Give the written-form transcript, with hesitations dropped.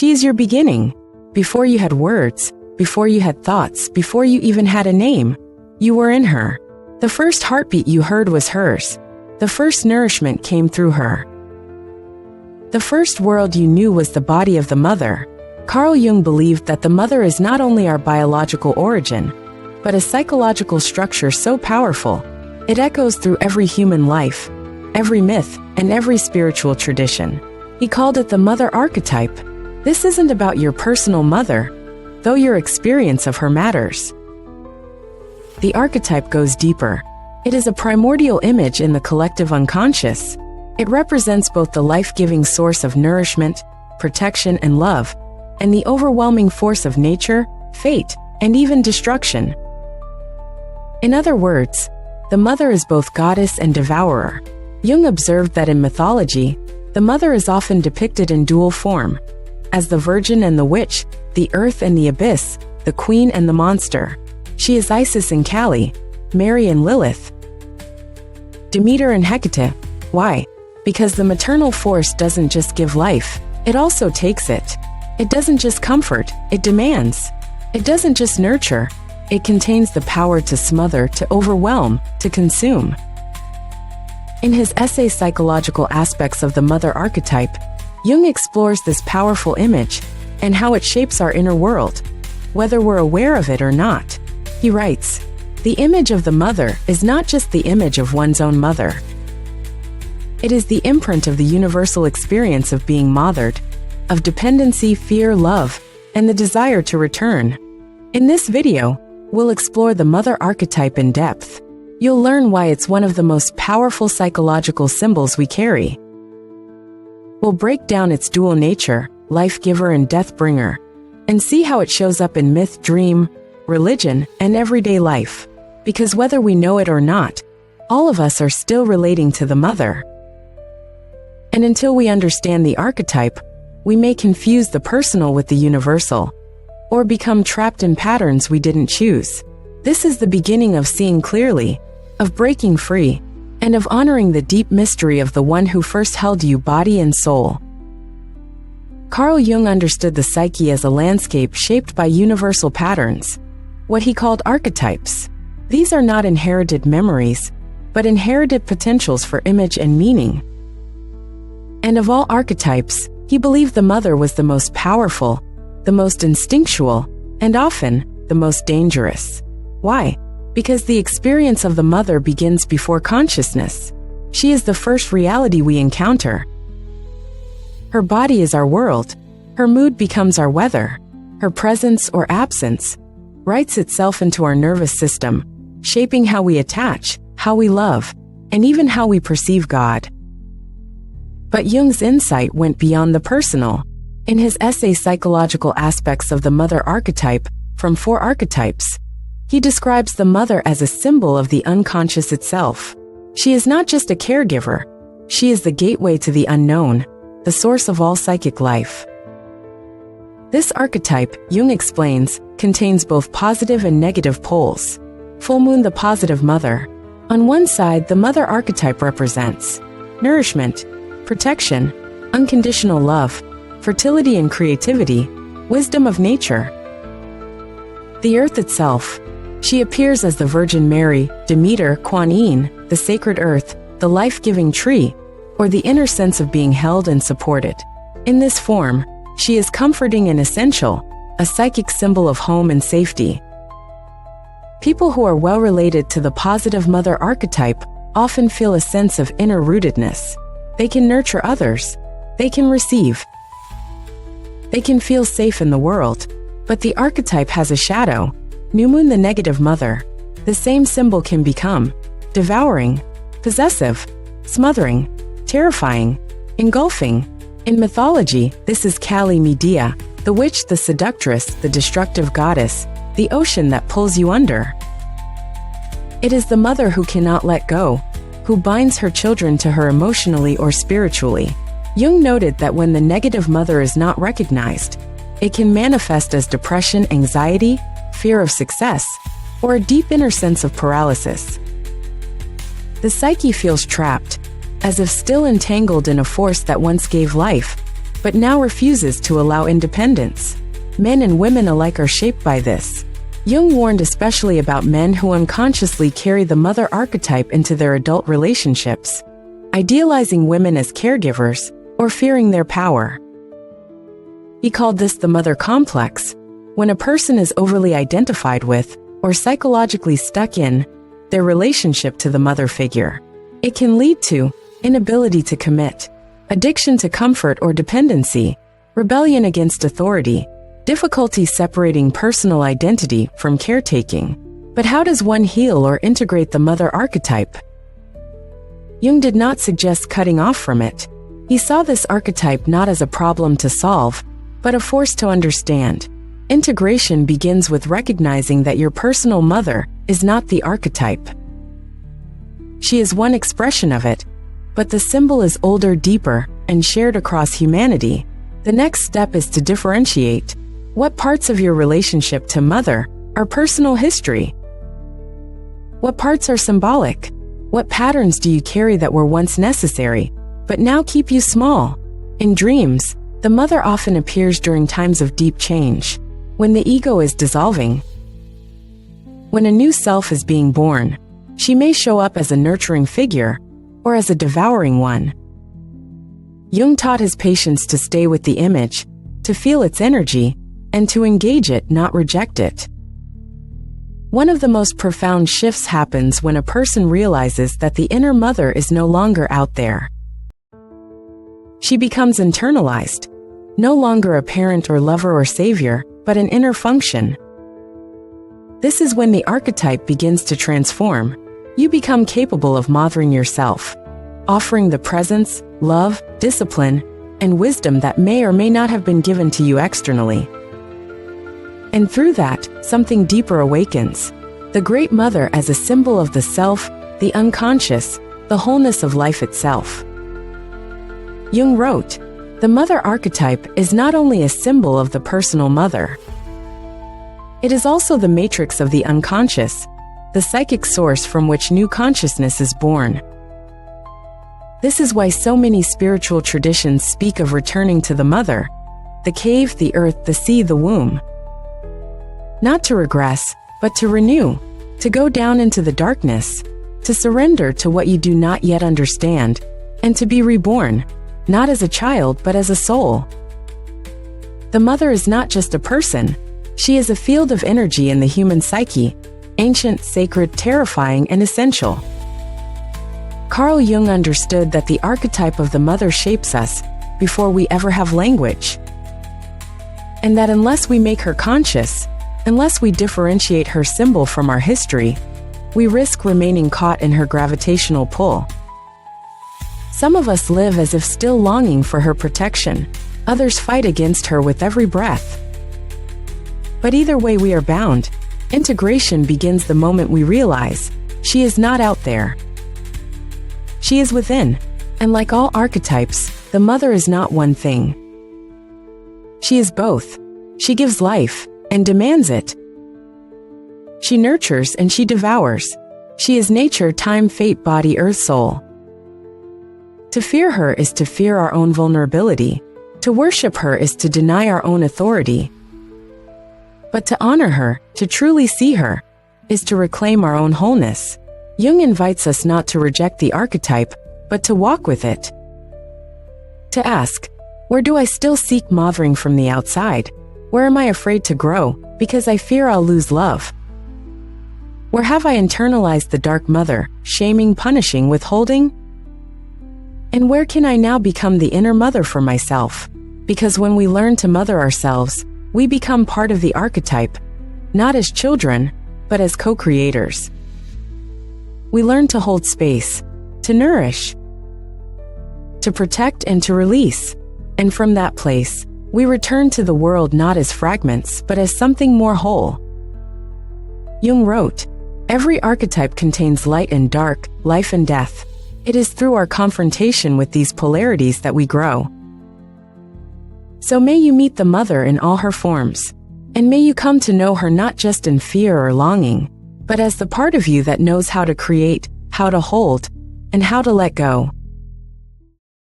She is your beginning. Before you had words, before you had thoughts, before you even had a name, you were in her. The first heartbeat you heard was hers. The first nourishment came through her. The first world you knew was the body of the mother. Carl Jung believed that the mother is not only our biological origin, but a psychological structure so powerful, it echoes through every human life, every myth, and every spiritual tradition. He called it the mother archetype. This isn't about your personal mother, though your experience of her matters. The archetype goes deeper. It is a primordial image in the collective unconscious. It represents both the life-giving source of nourishment, protection, and love, and the overwhelming force of nature, fate, and even destruction. In other words, the mother is both goddess and devourer. Jung observed that in mythology, the mother is often depicted in dual form, as the virgin and the witch, the earth and the abyss, the queen and the monster. She is Isis and Kali, Mary and Lilith, Demeter and Hecate. Why? Because the maternal force doesn't just give life, it also takes it. It doesn't just comfort, it demands. It doesn't just nurture, it contains the power to smother, to overwhelm, to consume. In his essay Psychological Aspects of the Mother Archetype, Jung explores this powerful image and how it shapes our inner world, whether we're aware of it or not. He writes, "The image of the mother is not just the image of one's own mother. It is the imprint of the universal experience of being mothered, of dependency, fear, love, and the desire to return." In this video, we'll explore the mother archetype in depth. You'll learn why it's one of the most powerful psychological symbols we carry. We'll break down its dual nature, life giver and death bringer, and see how it shows up in myth, dream, religion, and everyday life. Because whether we know it or not, all of us are still relating to the mother. And until we understand the archetype, we may confuse the personal with the universal, or become trapped in patterns we didn't choose. This is the beginning of seeing clearly, of breaking free, and of honoring the deep mystery of the one who first held you body and soul. Carl Jung understood the psyche as a landscape shaped by universal patterns, what he called archetypes. These are not inherited memories, but inherited potentials for image and meaning. And of all archetypes, he believed the mother was the most powerful, the most instinctual, and often, the most dangerous. Why? Because the experience of the mother begins before consciousness. She is the first reality we encounter. Her body is our world. Her mood becomes our weather. Her presence or absence writes itself into our nervous system, shaping how we attach, how we love, and even how we perceive God. But Jung's insight went beyond the personal. In his essay Psychological Aspects of the Mother Archetype, from 4 Archetypes, he describes the mother as a symbol of the unconscious itself. She is not just a caregiver, she is the gateway to the unknown, the source of all psychic life. This archetype, Jung explains, contains both positive and negative poles. Full moon, the positive mother. On one side, the mother archetype represents nourishment, protection, unconditional love, fertility and creativity, wisdom of nature. The earth itself. She appears as the Virgin Mary, Demeter, Kuan Yin, the sacred earth, the life-giving tree, or the inner sense of being held and supported. In this form, she is comforting and essential, a psychic symbol of home and safety. People who are well related to the positive mother archetype often feel a sense of inner rootedness. They can nurture others. They can receive. They can feel safe in the world. But the archetype has a shadow. New moon, the negative mother. The same symbol can become devouring, possessive, smothering, terrifying, engulfing. In mythology, this is Kali Medea, the witch, the seductress, the destructive goddess, the ocean that pulls you under. It is the mother who cannot let go, who binds her children to her emotionally or spiritually. Jung noted that when the negative mother is not recognized, it can manifest as depression, anxiety, fear of success, or a deep inner sense of paralysis. The psyche feels trapped, as if still entangled in a force that once gave life, but now refuses to allow independence. Men and women alike are shaped by this. Jung warned especially about men who unconsciously carry the mother archetype into their adult relationships, idealizing women as caregivers or fearing their power. He called this the mother complex, when a person is overly identified with or psychologically stuck in their relationship to the mother figure. It can lead to inability to commit, addiction to comfort or dependency, rebellion against authority, difficulty separating personal identity from caretaking. But how does one heal or integrate the mother archetype? Jung did not suggest cutting off from it. He saw this archetype not as a problem to solve, but a force to understand. Integration begins with recognizing that your personal mother is not the archetype. She is one expression of it, but the symbol is older, deeper, and shared across humanity. The next step is to differentiate what parts of your relationship to mother are personal history. What parts are symbolic? What patterns do you carry that were once necessary, but now keep you small? In dreams, the mother often appears during times of deep change, when the ego is dissolving. When a new self is being born, she may show up as a nurturing figure or as a devouring one. Jung taught his patients to stay with the image, to feel its energy, and to engage it, not reject it. One of the most profound shifts happens when a person realizes that the inner mother is no longer out there. She becomes internalized, no longer a parent or lover or savior, but an inner function. This is when the archetype begins to transform. You become capable of mothering yourself, offering the presence, love, discipline, and wisdom that may or may not have been given to you externally. And through that, something deeper awakens. The Great Mother as a symbol of the self, the unconscious, the wholeness of life itself. Jung wrote, "The mother archetype is not only a symbol of the personal mother. It is also the matrix of the unconscious, the psychic source from which new consciousness is born." This is why so many spiritual traditions speak of returning to the mother, the cave, the earth, the sea, the womb. Not to regress, but to renew, to go down into the darkness, to surrender to what you do not yet understand, and to be reborn, not as a child but as a soul. The mother is not just a person, she is a field of energy in the human psyche, ancient, sacred, terrifying, and essential. Carl Jung understood that the archetype of the mother shapes us before we ever have language. And that unless we make her conscious, unless we differentiate her symbol from our history, we risk remaining caught in her gravitational pull. Some of us live as if still longing for her protection, others fight against her with every breath. But either way we are bound. Integration begins the moment we realize she is not out there. She is within, and like all archetypes, the mother is not one thing. She is both. She gives life, and demands it. She nurtures and she devours. She is nature, time, fate, body, earth, soul. To fear her is to fear our own vulnerability. To worship her is to deny our own authority. But to honor her, to truly see her, is to reclaim our own wholeness. Jung invites us not to reject the archetype, but to walk with it. To ask, where do I still seek mothering from the outside? Where am I afraid to grow, because I fear I'll lose love? Where have I internalized the dark mother, shaming, punishing, withholding? And where can I now become the inner mother for myself? Because when we learn to mother ourselves, we become part of the archetype, not as children, but as co-creators. We learn to hold space, to nourish, to protect, and to release. And from that place, we return to the world not as fragments, but as something more whole. Jung wrote, "Every archetype contains light and dark, life and death. It is through our confrontation with these polarities that we grow." So may you meet the mother in all her forms, and may you come to know her not just in fear or longing, but as the part of you that knows how to create, how to hold, and how to let go.